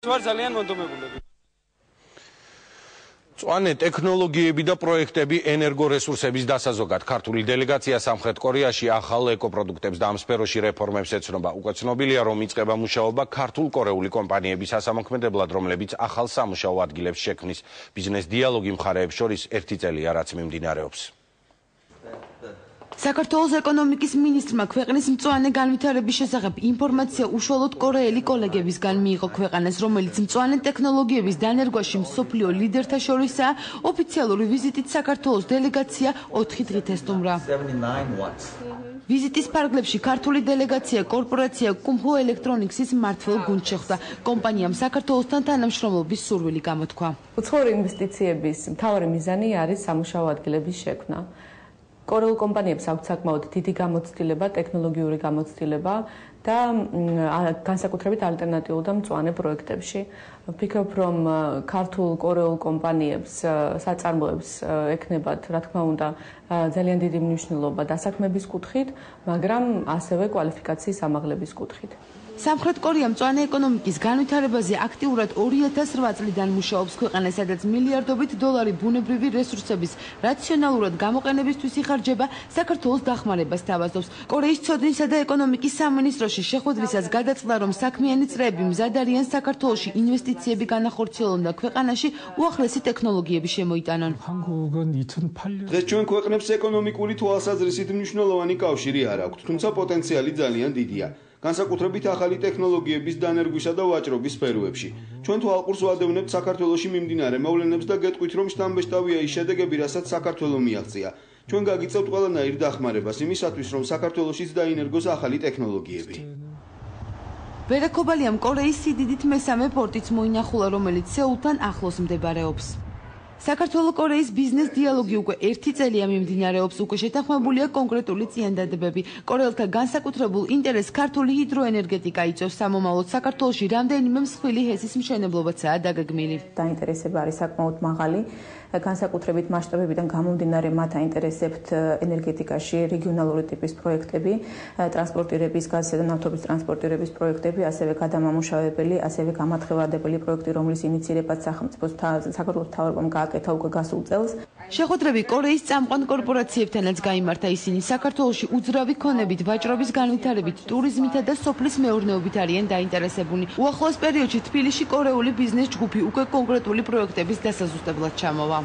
ვარ ძალიან მონდომებული. მწვანე ტექნოლოგიები და პროექტები ენერგორესურსების დასაზოგად ქართული დელეგაცია სამხრეთ კორეაში ახალ ეკოპროდუქტებს და ამ სფეროში რეფორმებს ეცნობა. უკვე ცნობილია, რომ იწყება მუშაობა ქართულ-კორეული კომპანიების ასამოქმედებლად, რომლებიც ახალ სამუშაო ადგილებს შექმნის. ბიზნეს დიალოგი მხარეებს შორის ერთი წელია, რაც მიმდინარეობს. საქართველოს ეკონომიკის მინისტრმა ქვეყნის მწვანე განვითარების შესახებ ინფორმაცია უშუალოდ კორეელი კოლეგებისგან მიიღო. ქვეყანას, რომელიც მწვანე ტექნოლოგიების დანერგვაში მსოფლიო ლიდერთა შორისაა, ოფიციალური ვიზიტით საქართველოს დელეგაცია 4 დღით ესტუმრა. ვიზიტის ფარგლებში ქართული დელეგაცია კორპორაცია კუმჰო ელექტრონიქსის მმართველ გუნდს შეხვდა. კომპანიამ საქართველოსთან თანამშრომლობის სურვილი გამოთქვა. უცხოური ინვესტიციების მთავარი მიზანი არის სამუშაო ადგილების შექმნა. კორეულ კომპანიებს აქვთ საკმაოდ დიდი გამოცდილება, ტექნოლოგიური გამოცდილება და განსაკუთრებით ალტერნატიულ და მწვანე პროექტებში. ვფიქრობ, რომ ქართულ-კორეულ კომპანიებს საწარმოებს ექნებათ, რა თქმა უნდა, ძალიან დიდი მნიშვნელობა დასაქმების კუთხით, მაგრამ ასევე კვალიფიკაციის ამაღლების კუთხით. სამხრეთ კორეა მწვანე ეკონომიკის განვითარებაზე აქტიურად 2008 წლიდან მუშაობს. ქვეყანა, სადაც მილიარდობით დოლარი ბუნებრივი რესურსების რაციონალურად გამოყენებისთვის იხარჯება, საქართველოს დახმარებას თავაზობს. კორეის ცოდნისა და ეკონომიკის სამინისტროში შეხვედრისას გადაწყდა, რომ საქმიანი წრეები მზად არიან საქართველოში ინვესტიციები განახორციელონ და ქვეყანაში უახლესი ტექნოლოგიები შემოიტანონ. დღეს ჩვენ ქვეყნებს ეკონომიკური თვალსაზრისით მნიშვნელოვანი კავშირი არ აქვთ, თუმცა პოტენციალი ძალიან დიდია. განსაკუთრებით ახალი ტექნოლოგიების დანერგვისა და ვაჭრობის სფეროებში. ჩვენ თვალყურს ვადევნებთ საქართველოში მიმდინარე მოვლენებს და გეტყვით, რომ შთამბეჭდავია ის შედეგები, რასაც საქართველო მიაღწია. ჩვენ გაგიწევთ ყველანაირ დახმარებას იმისათვის, რომ საქართველოშიც დაინერგოს ახალი ტექნოლოგიები. ვერაკობალიამ კორეის სიდიდით მესამე პორტიც მოინახულა, რომელიც სეულთან ახლოს მდებარეობს. საქართველო-კორეის ბიზნეს დიალოგი უკვე 1 წელია მიმდინარეობს. უკვე შეთანხმებულია კონკრეტული წინადადებები. კორეელთა განსაკუთრებულ ინტერესს ქართული ჰიდროენერგეტიკა იწვევს. სამომავლოდ საქართველოში რამდენიმე მსხვილი ჰესის მშენებლობაცაა დაგეგმილი. დაინტერესება არის საკმაოდ მაღალი. განსაკუთრებით მასშტაბებიდან გამომდინარე მათ აინტერესებთ ენერგეტიკაში რეგიონალური ტიპის პროექტები, ტრანსპორტირების, გაზისა და ნავთობის ტრანსპორტირების პროექტები, ასევე გადამამუშავებელი, ასევე გამათხევადებელი პროექტი, რომლის ინიცირებაც საქართველოს მთავრობამ გააკეთა უკვე გასულ წელს. შეხვედრები კორეის წამყვან კორპორაციებთანაც გაიმართა. ისინი საქართველოში უძრავი ქონებით, ვაჭრობის განვითარებით, ტურიზმითა და სოფლის მეურნეობით არიან დაინტერესებული. უახლოეს პერიოდში თბილისში კორეული ბიზნეს ჯგუფი უკვე კონკრეტული პროექტების დასაზუსტებლად ჩამოვა.